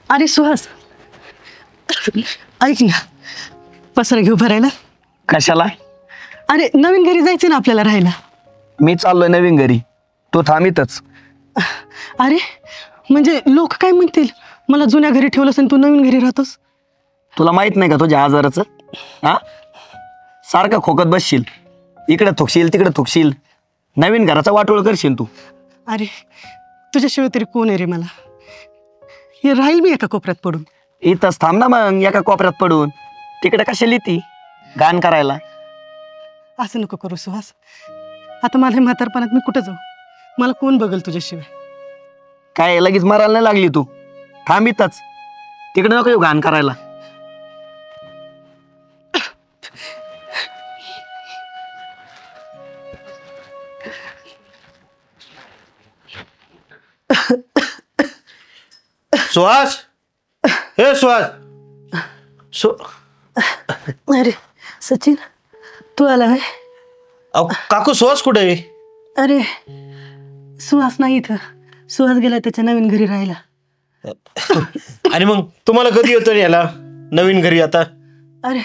अरे सुहास, ऐक ना, पसरा घेऊ भरायला. कशाला? अरे नवीन घरी जायचं ना आपल्याला राहायला. मी चाललोय नवीन घरी, तू थांबितच. अरे म्हणजे लोक काय म्हणतील, मला जुन्या घरी ठेवलंस आणि तू नवीन घरी राहतोस. तुला माहित नाही का तुझ्या आजाराचं? हा, सारखं खोकत बसशील, इकडे थुकशील तिकडे थुकशील, नवीन घराचा वाटोळ करशील तू. अरे तुझ्याशिवाय तरी कोण आहे रे मला? हे राहील मी एका कोपऱ्यात पडून. इथंच थांब ना मग, एका कोपऱ्यात पडून. तिकडे कशाला ती गाण करायला? असं नको करू सुहास. आता माझ्या म्हातारपणात मी कुठं जाऊ? मला कोण बघल तुझ्याशिवाय? काय लगेच मरायला नाही लागली तू? थांब इथंच, तिकडे नको येऊ घाण करायला. सुहास, हे सुहास. अरे सचिन, तू आला आहे? काकू सुहास कुठे आहे? अरे सुहास नाही इथं. सुहास गेला त्याच्या नवीन घरी राहायला. आणि मग तुम्हाला कधी येतो याला नवीन घरी? आता अरे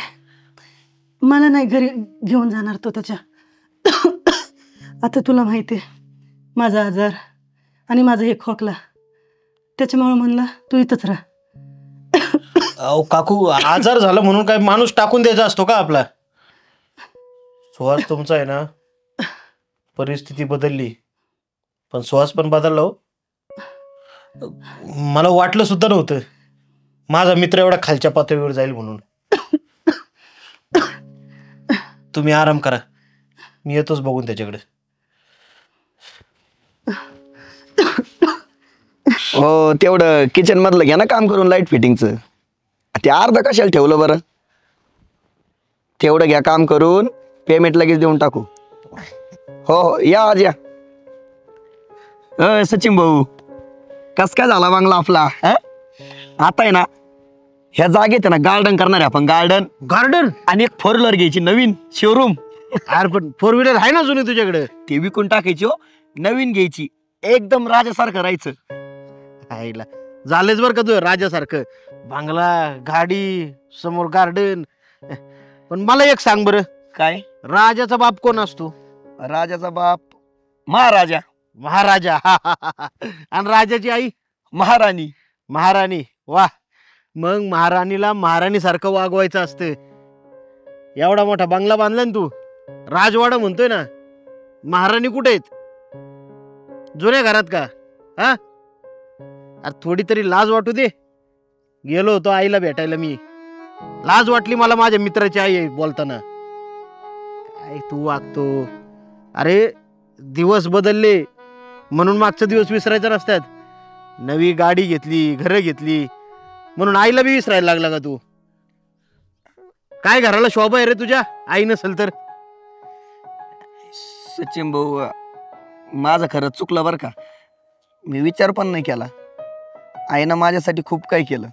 मला नाही घरी घेऊन जाणार तो त्याच्या. आता तुला माहिती आहे माझा आजार आणि माझा हे खोकला, त्याच्यामुळे म्हणलं तू इथंच राहा. अहो काकू, आजार झाला म्हणून काय माणूस टाकून द्यायचा असतो का आपला? सुहास तुमचा आहे ना, परिस्थिती बदलली पण सुहास पण बदलला हो. मला वाटलं सुद्धा नव्हतं माझा मित्र एवढा खालच्या पातळीवर जाईल म्हणून. तुम्ही आराम करा, मी येतोच बघून त्याच्याकडे. हो, तेवढं किचन मधलं घ्या ना काम करून, लाईट फिटिंगचं. ते अर्ध कशाला ठेवलं बरं? तेवढं घ्या काम करून, पेमेंट लगेच देऊन टाकू. हो हो, या आज या. सचिन भाऊ, कस काय झाला बांगला आपला? आता आहे ना ह्या जागेत आहे ना गार्डन करणार आहे आपण. गार्डन आणि एक 4 व्हीलर घ्यायची नवीन शोरूम. अरे पण 4 व्हीलर आहे ना जुनी तुझ्याकडे? ते विकून टाकायची हो, नवीन घ्यायची. एकदम राजासारखं राहायचं. आईला झालेच बरं का तू राजासारखं. बांगला, गाडी, समोर गार्डन. पण मला एक सांग बरं, काय? राजाचा बाप कोण असतो? राजाचा बाप महाराजा. महाराजा. आणि राजाची आई? महाराणी. महाराणी. वा, मग महाराणीला महाराणी सारखं वागवायचं असतं. एवढा मोठा बंगला बांधला ना तू, राजवाडा म्हणतोय ना, महाराणी कुठे आहेत? जुन्या घरात का? हा, अरे थोडी तरी लाज वाटू दे. गेलो होतो आईला भेटायला मी, लाज वाटली मला माझ्या मित्राची आई आहे बोलताना. काय तू वागतो? अरे दिवस बदलले म्हणून मागचे दिवस विसरायचे नसतात. नवी गाडी घेतली, घरं घेतली म्हणून आईला बी विसरायला लागला का तू? काय घराला शोभा आहे रे तुझ्या आई नसेल तर? सचिन भाऊ, माझं खरंच चुकलं बरं का. मी विचार पण नाही केला. आईनं माझ्यासाठी खूप काही केलं,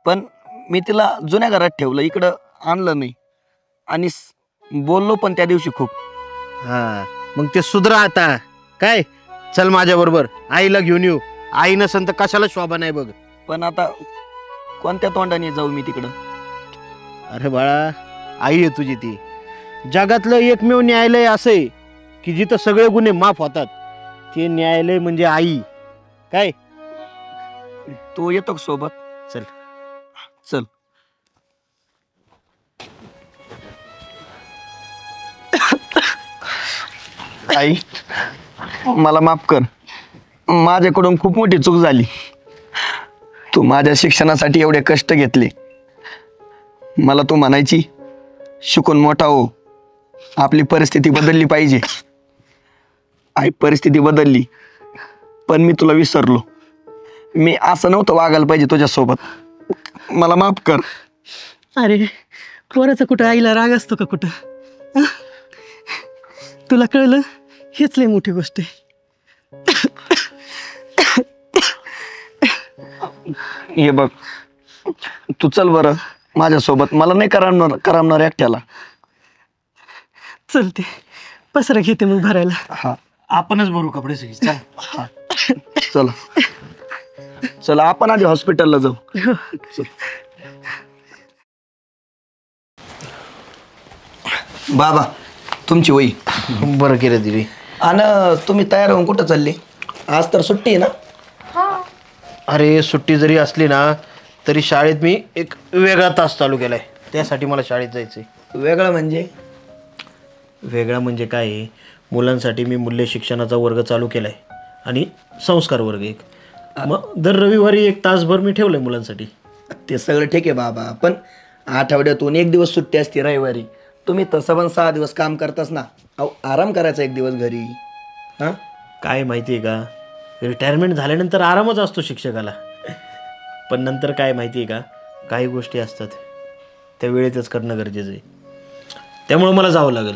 पण मी तिला जुन्या घरात ठेवलं, इकडं आणलं नाही. आणि बोललो पण त्या दिवशी खूप. हा, मग ते सुधरा आता. काय, चल माझ्या बरोबर, आईला घेऊन येऊ. आई नसेल तर कशाला शोभा नाही बघ. पण आता कोणत्या तोंडाने जाऊ मी तिकडं? अरे बाळा, आई आहे तुझी ती. जगातलं एकमेव न्यायालय असं आहे की जिथं सगळे गुन्हे माफ होतात. ते न्यायालय म्हणजे आई. काय, तू येतो का सोबत? चल चल. आई, मला माफ कर. माझ्याकडून खूप मोठी चूक झाली. तू माझ्या शिक्षणासाठी एवढे कष्ट घेतले. मला तू म्हणायची शिकून मोठा हो, आपली परिस्थिती बदलली पाहिजे. आई, परिस्थिती बदलली पण मी तुला विसरलो. मी असं नव्हतं वागायला पाहिजे तुझ्यासोबत. मला माफ कर. अरे पोराचा कुठं आईला राग असतो का कुठं? तुला कळलं, हेच लय मोठी गोष्ट आहे. हे बघ, तू चल बरं माझ्यासोबत. मला नाही करमणार एकट्याला. चलते, पसरा घेते मग भरायला. हा, आपणच भरू कपडे सगळे. चल. चला. चला आपण आधी हॉस्पिटलला जाऊ. बाबा तुमची वही. बरं केलं दिली. आणि तुम्ही तयार होऊन कुठं चालले? आज तर सुट्टी आहे ना? अरे सुट्टी जरी असली ना तरी शाळेत मी एक वेगळा तास चालू केलाय, त्यासाठी मला शाळेत जायचंय. वेगळं म्हणजे? वेगळा म्हणजे काय आहे, मुलांसाठी मी मूल्य शिक्षणाचा वर्ग चालू केलाय आणि संस्कार वर्ग एक. मग दर रविवारी एक तासभर मी ठेवलंय मुलांसाठी. ते सगळं ठीक आहे बाबा, पण आठवड्यातून एक दिवस सुट्टी असते रविवारी. तुम्ही तसं पण 6 दिवस काम करताच ना. अहो आराम करायचा एक दिवस घरी. हां काय माहिती आहे का, रिटायरमेंट झाल्यानंतर आरामच असतो शिक्षकाला, पण नंतर काय माहिती आहे का, काही गोष्टी असतात त्या वेळेतच करणं गरजेचं आहे. त्यामुळं मला जावं लागेल.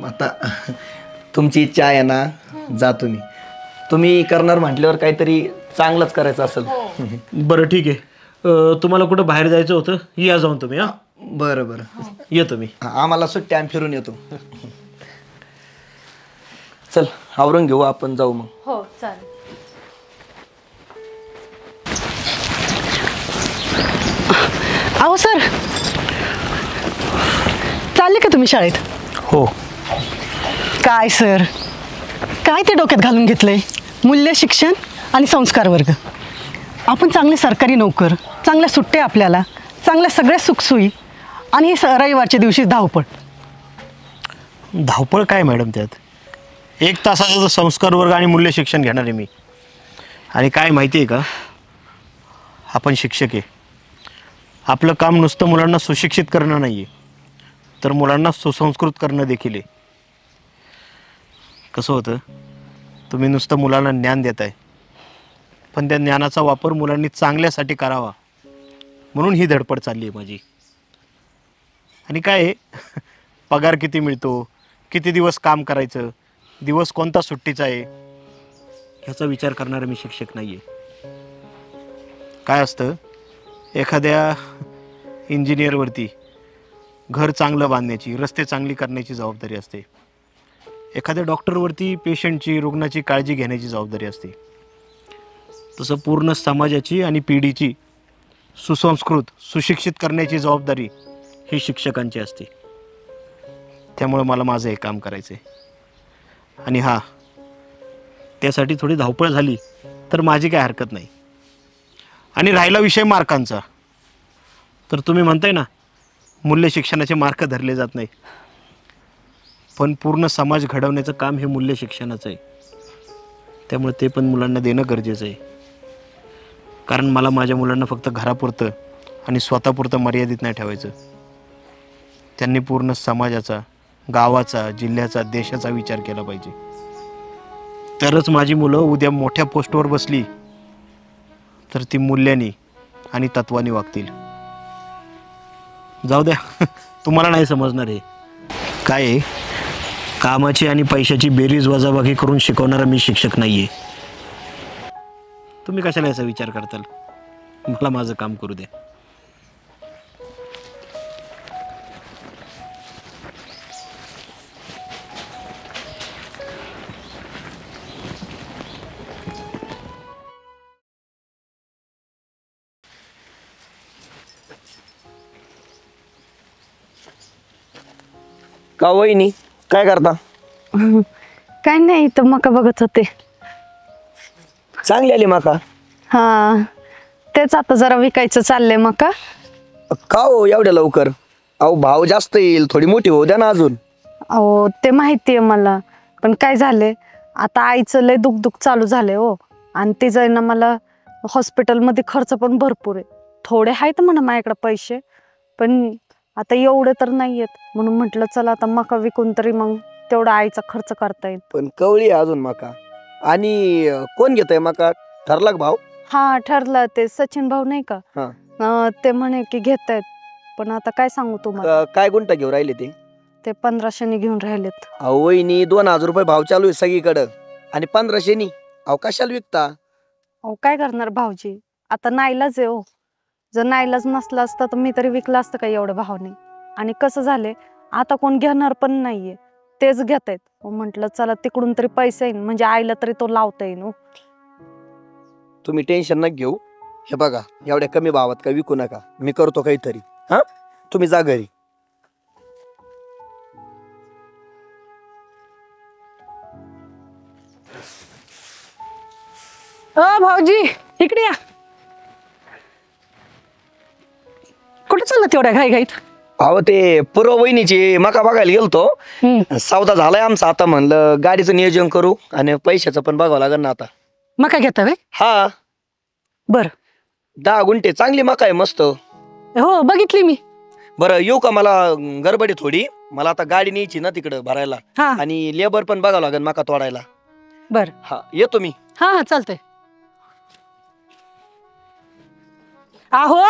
आता तुमची इच्छा आहे ना, जा तुम्ही. तुम्ही करणार म्हटल्यावर काहीतरी चांगलंच करायचं असेल. बरं ठीक आहे. तुम्हाला कुठं बाहेर जायचं होतं, या जाऊन तुम्ही. हां बरं बरं येतो मी. आम्हाला सुट्टी, आम्ही फिरून येतो. चल आवरून घेऊ, आपण जाऊ मग. हो चालेल. अहो सर, चालले का तुम्ही शाळेत? हो. काय सर, काय ते डोक्यात घालून घेतलंय? मूल्य शिक्षण आणि संस्कार वर्ग. आपण चांगले सरकारी नोकर, चांगल्या सुट्ट्या आपल्याला, चांगल्या सगळ्या सुखसोयी, आणि हे रविवारच्या दिवशी धावपळ. धावपळ काय मॅडम त्यात? 1 तासाचा संस्कार वर्ग आणि मूल्य शिक्षण घेणार आहे मी. आणि काय माहिती आहे का, आपण शिक्षक आहे. आपलं काम नुसतं मुलांना सुशिक्षित करणं नाही आहे, तर मुलांना सुसंस्कृत करणं देखील आहे. कसं होतं, तुम्ही नुसतं मुलांना ज्ञान देताय, पण त्या ज्ञानाचा वापर मुलांनी चांगल्यासाठी करावा म्हणून ही धडपड चालली आहे माझी. आणि काय आहे, पगार किती मिळतो, किती दिवस काम करायचं, दिवस कोणता सुट्टीचा आहे, ह्याचा विचार करणारा मी शिक्षक नाही आहे. काय असतं, एखाद्या इंजिनियरवरती घर चांगलं बांधण्याची, रस्ते चांगली करण्याची जबाबदारी असते. एखाद्या डॉक्टरवरती पेशंटची, रुग्णाची काळजी घेण्याची जबाबदारी असते. तसं पूर्ण समाजाची आणि पिढीची सुसंस्कृत, सुशिक्षित करण्याची जबाबदारी ही शिक्षकांची असते. त्यामुळे मला माझं हे काम करायचं आहे. आणि हां, त्यासाठी थोडी धावपळ झाली तर माझी काय हरकत नाही. आणि राहिला विषय मार्कांचा, तर तुम्ही म्हणताय ना मूल्य शिक्षणाचे मार्क धरले जात नाही, पण पूर्ण समाज घडवण्याचं काम हे मूल्य शिक्षणाचं आहे. त्यामुळे ते पण मुलांना देणं गरजेचं आहे. कारण मला माझ्या मुलांना फक्त घरापुरतं आणि स्वतःपुरतं मर्यादित नाही ठेवायचं. त्यांनी पूर्ण समाजाचा, गावाचा, जिल्ह्याचा, देशाचा विचार केला पाहिजे. तरच माझी मुलं उद्या मोठ्या पोस्टवर बसली तर ती मूल्यांनी आणि तत्वानी वागतील. जाऊ द्या, तुम्हाला नाही समजणार हे काय आहे. कामाची आणि पैशाची बेरीज वजाबाकी करून शिकवणारा मी शिक्षक नाही आहे. तुम्ही कशाला याचा विचार करताल? मला माझं काम करू द्या. का वहिनी, काय करता? काय नाही, तर मका बघत होते. चांगली आली मका. हा, तेच आता जरा विकायचं चाललंय मका. का हो एवढ्या लवकर? अहो भाव जास्त येईल, थोडी मोठी होऊ द्या ना अजून. अहो ते माहितीये मला, पण काय झालंय आता, आईचं लय दुख चालू झालंय हो. आणि ते जाईना, मला हॉस्पिटलमध्ये खर्च पण भरपूर आहे. थोडे आहेत म्हणा माझ्याकडे पैसे, पण आता एवढे तर नाही आहेत. म्हणून म्हटलं चला आता मका विकून तरी मग तेवढा आईचा खर्च करता येईल. पण कवळी आहे अजून मका. आणि कोण घेतय मका? ठरला का भाव? हा ठरलं, ते सचिन भाऊ नाही का, ते म्हणे की घेतायत. पण आता काय सांगू तुम्हाला, काय गुंठा घेऊन राहिले ते? ते 1500 घेऊन राहिलेत. अहो वहिनी, 2000 रुपये भाव चालू आहे सगळीकडं, आणि 1500. अहो कशाला विकता? अहो काय करणार भाऊजी, आता नाईलाज आहे हो. जर नाईलाज नसला असता तर मी तरी विकला असतं का एवढ्या भावाने. आणि कसं झालंय, आता कोण घेणार पण नाहीये, तेच घेतायत. म्हटलं चला तिकडून तरी पैसे येईन, म्हणजे आईला तरी तो लावता येईन. तुम्ही टेन्शन नका घेऊ. हे बघा एवढ्या कमी भावात काय विकू नका, मी करतो काहीतरी. हा तुम्ही जा घरी. भाऊजी इकडे या. कुठे चाललं तेवढ्या घाई घाईत? अहो ते पूर्व वहिनीची मका बघायला गेलतो. सौदा झालाय आमचा. आता म्हणलं गाडीचं नियोजन करू आणि पैशाचं पण बघावं लागेल ना आता. मका घेता वे? हा बर. 10 गुंठे चांगली मका आहे मस्त. हो बघितली मी. बरं येऊ का? मला गडबडी थोडी. मला आता गाडी न्यायची ना तिकडं भरायला हा आणि लेबर पण बघावं लागेल मका तोडायला. बर. हा येतो मी. हा हा चालतंय. आहो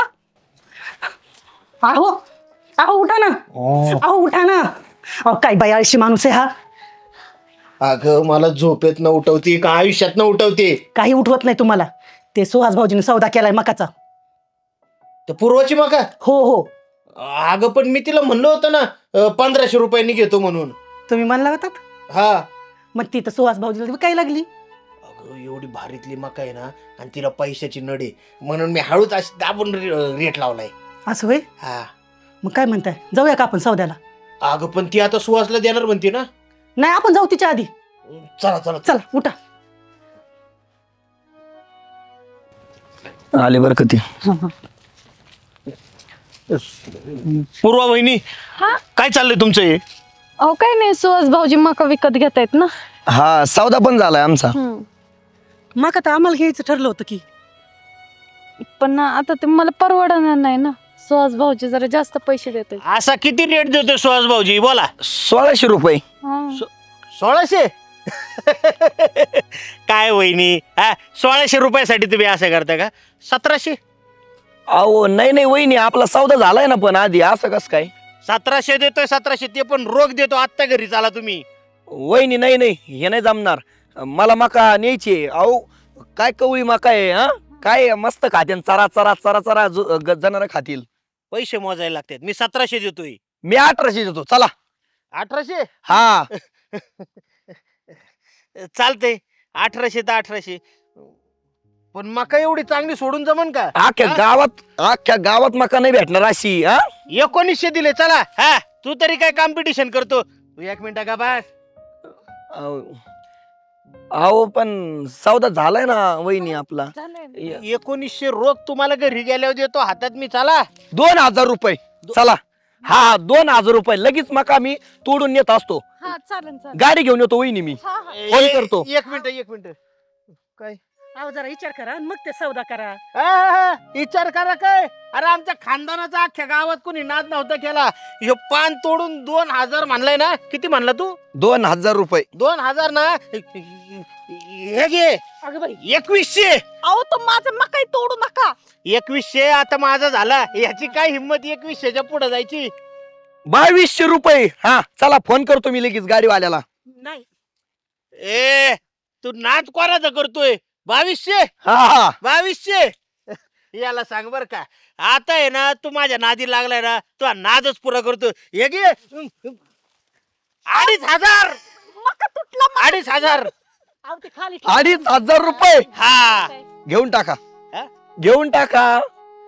आहो आहो उठा ना. अहो उठा ना. अहो काय बाई आळशी माणूस आहे हा. अगं मला झोपेत न उठवते का आयुष्यात न उठवते? काही उठवत नाही तुम्हाला. ते सुहास भाऊजीने सौदा केलाय मकाचा. तर पूर्वाची मका? हो हो. अगं पण मी तिला म्हणलं होतं ना 1500 रुपयांनी घेतो म्हणून. तुम्ही म्हणला होतात. हा मग ती तर सुहास भाऊजीला काय लागली. अगं एवढी भारीतली मका आहे ना आणि तिला पैशाची नडे म्हणून मी हळूच अशी दाबून रेट लावलाय. असं होय. हा मग काय म्हणताय जाऊया का आपण सौद्याला? अगं पण ती आता सुहासला देणार म्हणते ना. नाही आपण जाऊ तिच्या आधी. चला चला चला उठा. आले बरं का ते. पूर्वा वहिनी हा काय चाललंय तुमचं हे? अहो काही नाही, सुहास भाऊजी मका विकत घेतायत ना. हा सौदा पण झालाय आमचा. मग आता आम्हाला घ्यायचं ठरलं होतं की. पण ना आता ते मला परवडणार नाही ना. सुहास भाऊजी जरा जास्त पैसे देतात. असा किती रेट देतोय सुहास भाऊजी बोला? 1600 रुपये. 1600? काय वहिनी 1600 रुपयासाठी तुम्ही असं करता का? 1700? अहो नाही नाही वहिनी आपला सौदा झालाय ना पण आधी असं कस काय? 1700 देतोय 1700 ते पण रोख देतो. आत्ता घरी चाला तुम्ही. वहिनी नाही नाही हे नाही जमणार. मला मका न्यायची. अहो काय कवळी मका आहे. हा काय मस्त खाते चरा चरा चरा चरा जनावर खातील. पैसे मोजायला लागतात. मी 1700 देतोय. मी 1800 देतो. चला 1800? हा चालतंय 1800 तर 1800. पण मका एवढी चांगली सोडून जमन का? अख्ख्या गावात मका नाही भेटणार अशी. हा 1900 दिले. चला हा तू तरी काय कॉम्पिटिशन करतो? तू 1 मिनिट का बस. अहो पण सौदा झालाय ना वहिनी आपला. 1900 रोख तुम्हाला घरी गेल्यावर देतो हातात मी. चला 2000 रुपये. चला हा 2000 रुपये लगेच मका मी तोडून नेत असतो. गाडी घेऊन येतो वहिनी मी. फोन करतो. 1 मिनिट काय अहो जरा विचार करा मग ते सौदा करा. विचार करा काय? अरे आमच्या खानदानाचा अख्ख्या गावात कोणी नाद नव्हता केला. ह्यो पान तोडून 2000 म्हणलाय ना. किती म्हणला तू? 2000 रुपये. 2000 ना. हे घे. अगं बाई 2100. अहो तो माझं मकाई तोडू नका. 2100 आता माझा झाला. याची काय हिंमत 2100च्या पुढे जायची? 2200 रुपये. हा चला फोन करतो मी लगेच गाडीवाल्याला. नाही. ए तू नाद कोणाचा करतोय? 2200? हा हा 2200. याला सांग बर का आता आहे ना तू माझ्या नादी लागलाय ना. तू नादच पुरा करतो. हे घे 2500. मका तुटला. 2500. अहो ते खाली 2500 रुपये. हा घेऊन टाका. हा? घेऊन टाका.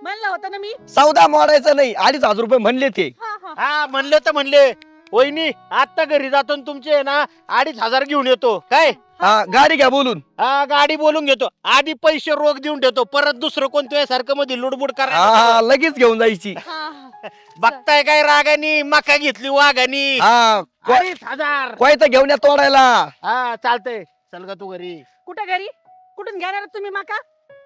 म्हणलं होतं ना मी. सौदा मोडायचा नाही. 2500 रुपये म्हणले ते. हा म्हणले तर म्हणले. वहिनी आता घरी जातो तुमचे ना 2500 घेऊन येतो. काय हा गाडी घ्या बोलून. हा गाडी बोलून घेतो. आधी पैसे रोख देऊन ठेवतो. परत दुसरं कोणत्या सारखं मध्ये लुडबुड करा. हा लगेच घेऊन जायची. बघताय काय रागानी मका घेतली वाघानी. हा 2500. कोयता घेऊन या तोडायला. हा चालतंय. चल का तू घरी. कुठे घरी? कुठून घेणार तुम्ही मका?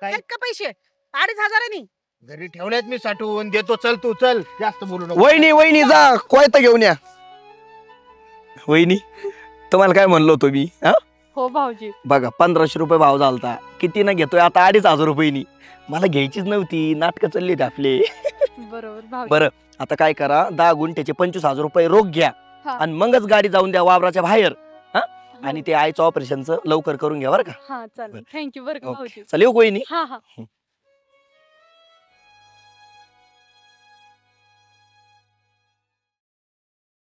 काय? आहेत का पैसे? 2500 घरी ठेवल्यात मी साठवून देतो. चल तू चल. जास्त बोलू नको. वहिनी जा कोयता घेऊन या. वहिनी तुम्हाला काय म्हणलो होतो मी. हा हो भाऊजी. बघा 1500 रुपये भाव झालता. किती ना घेतोय आता 2500 रुपये. मला घ्यायचीच नव्हती. नाटकं चालली होती आपले. बरोबर भाऊजी. बरं आता काय करा 10 गुंठ्याचे 25,000 रुपये रोख घ्या हा. आणि मगच गाडी जाऊन द्या वावराच्या बाहेर. हा आणि ते आईचं ऑपरेशनचं लवकर करून घ्या बरं का. हा चालेल. थँक्यू बरं का ओके भाऊजी. चल येऊ वहिनी. हा हा